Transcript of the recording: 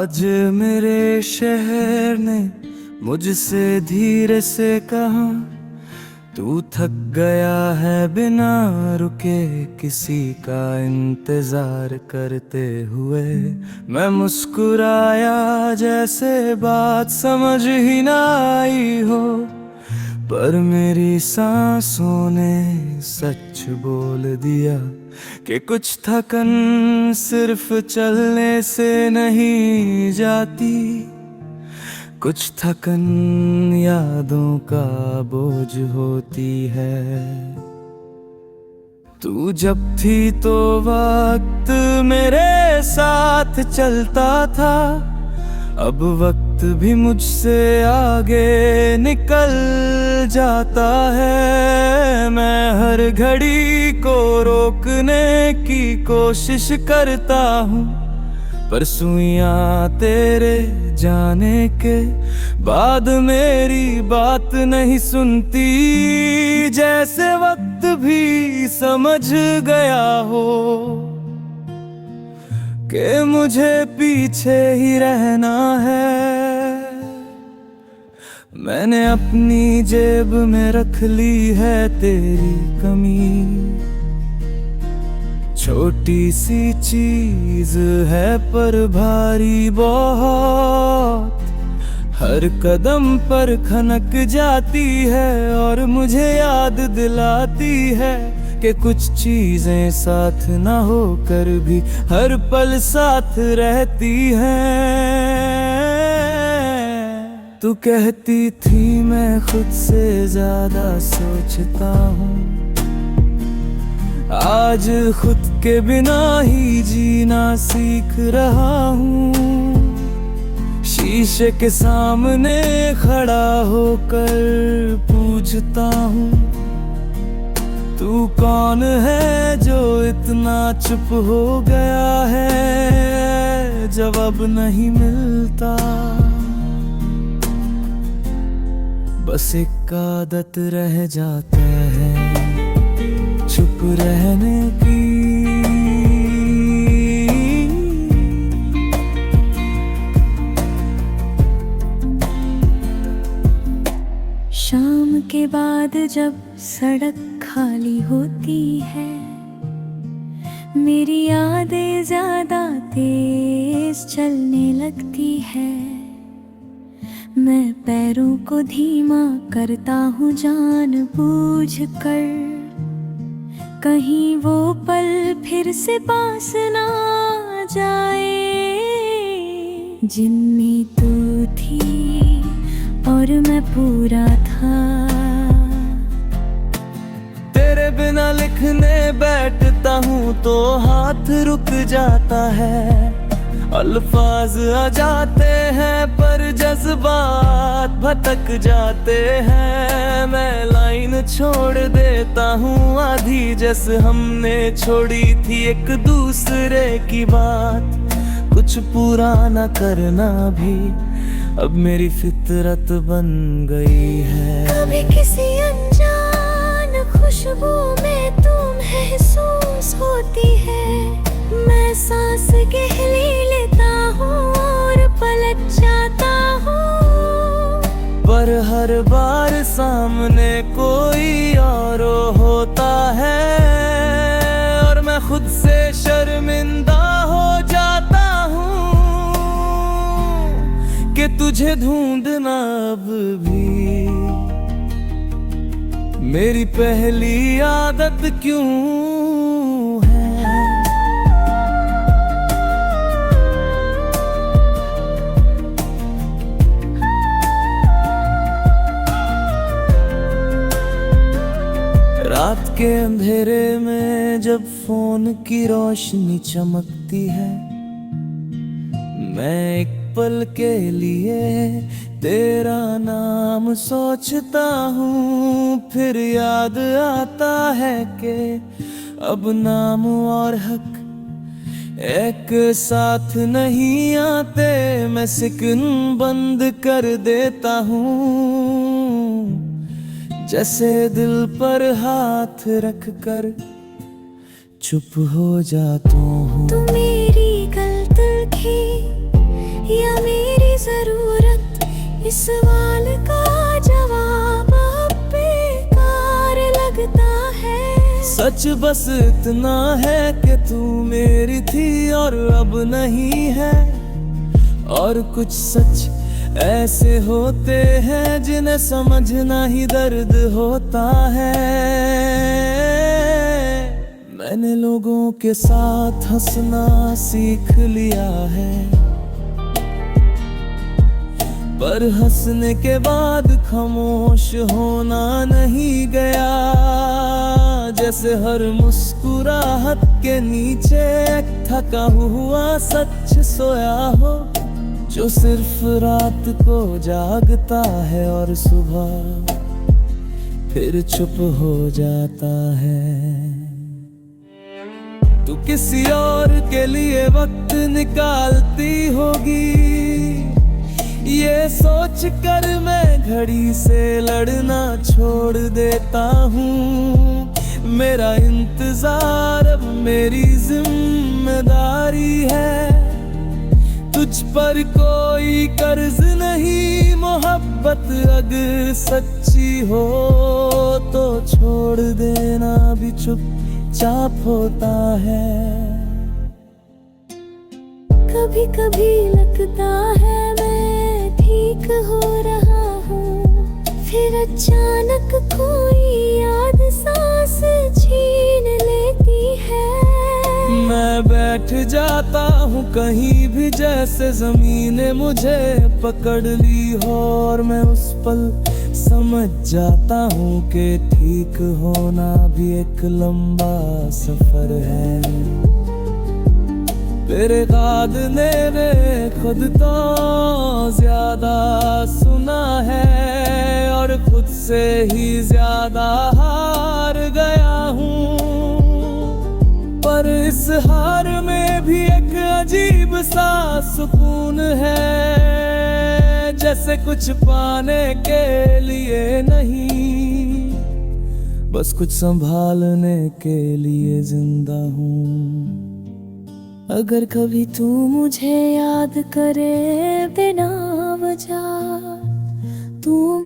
आज मेरे शहर ने मुझसे धीरे से कहा, तू थक गया है बिना रुके किसी का इंतजार करते हुए। मैं मुस्कुराया जैसे बात समझ ही ना आई हो, पर मेरी सांसों ने सच बोल दिया कि कुछ थकन सिर्फ चलने से नहीं जाती, कुछ थकन यादों का बोझ होती है। तू जब थी तो वक्त मेरे साथ चलता था, अब वक्त भी मुझसे आगे निकल जाता है। मैं हर घड़ी को रोकने की कोशिश करता हूँ, पर सुइयां तेरे जाने के बाद मेरी बात नहीं सुनती। जैसे वक्त भी समझ गया हो कि मुझे पीछे ही रहना है। मैंने अपनी जेब में रख ली है तेरी कमी, छोटी सी चीज है पर भारी बहुत, हर कदम पर खनक जाती है और मुझे याद दिलाती है कि कुछ चीजें साथ ना होकर भी हर पल साथ रहती हैं। तू कहती थी मैं खुद से ज्यादा सोचता हूँ, आज खुद के बिना ही जीना सीख रहा हूँ। शीशे के सामने खड़ा होकर पूछता हूँ, तू कौन है जो इतना चुप हो गया है, जवाब नहीं मिलता। बस एक आदत रह जाता है चुप रहने की। शाम के बाद जब सड़क खाली होती है, मेरी यादें ज्यादा तेज चलने लगती है। मैं पैरों को धीमा करता हूँ जानबूझकर, कहीं वो पल फिर से पास ना जाए जिनमें तू थी और मैं पूरा था। तेरे बिना लिखने बैठता हूँ तो हाथ रुक जाता है, अल्फाज आ जाते हैं पर जज्बात भटक जाते हैं। मैं लाइन छोड़ देता हूँ आधी, जैसे हमने छोड़ी थी एक दूसरे की बात। कुछ पूरा न करना भी अब मेरी फितरत बन गई है। कभी किसी अनजान खुशबू में तू महसूस होती है, मैं सांस गहरी लेता हूँ और पलट जाता हूँ, पर हर बार सामने कोई और होता है और मैं खुद से शर्मिंदा हो जाता हूँ कि तुझे ढूंढना अब भी मेरी पहली आदत क्यों है। रात के अंधेरे में जब फोन की रोशनी चमकती है, मैं एक पल के लिए तेरा नाम सोचता हूँ। फिर याद आता है कि अब नाम और हक एक साथ नहीं आते। मैं सिकन बंद कर देता हूँ, जैसे दिल पर हाथ रख कर चुप हो जाता हूँ। तू मेरी गलती की या मेरी जरूरत, इस सवाल का जवाब अब बेकार लगता है। सच बस इतना है कि तू मेरी थी और अब नहीं है, और कुछ सच ऐसे होते हैं जिन्हें समझना ही दर्द होता है। मैंने लोगों के साथ हंसना सीख लिया है, पर हंसने के बाद खामोश होना नहीं गया। जैसे हर मुस्कुराहट के नीचे एक थका हुआ सच सोया हो, जो सिर्फ रात को जागता है और सुबह फिर चुप हो जाता है। तू किसी और के लिए वक्त निकालती होगी, ये सोच कर मैं घड़ी से लड़ना छोड़ देता हूँ। मेरा इंतजार अब मेरी जिम्मेदारी है, तुझ पर कोई कर्ज नहीं। मोहब्बत अगर सच्ची हो तो छोड़ देना भी चुपचाप होता है। कभी कभी लगता है मैं ठीक हो रहा हूँ, फिर अचानक कोई याद सांस छीन लेती है। मैं बैठ जाता हूँ कहीं भी, जैसे जमीन ने मुझे पकड़ ली हो, और मैं उस पल समझ जाता हूँ कि ठीक होना भी एक लंबा सफर है। तेरे बाद ने खुद तो ज्यादा सुना है, और खुद से ही ज्यादा हार गया हूँ। पर इस हार में भी एक अजीब सा सुकून है, जैसे कुछ पाने के लिए नहीं, बस कुछ संभालने के लिए जिंदा हूँ। अगर कभी तू मुझे याद करे बिना वजह, तू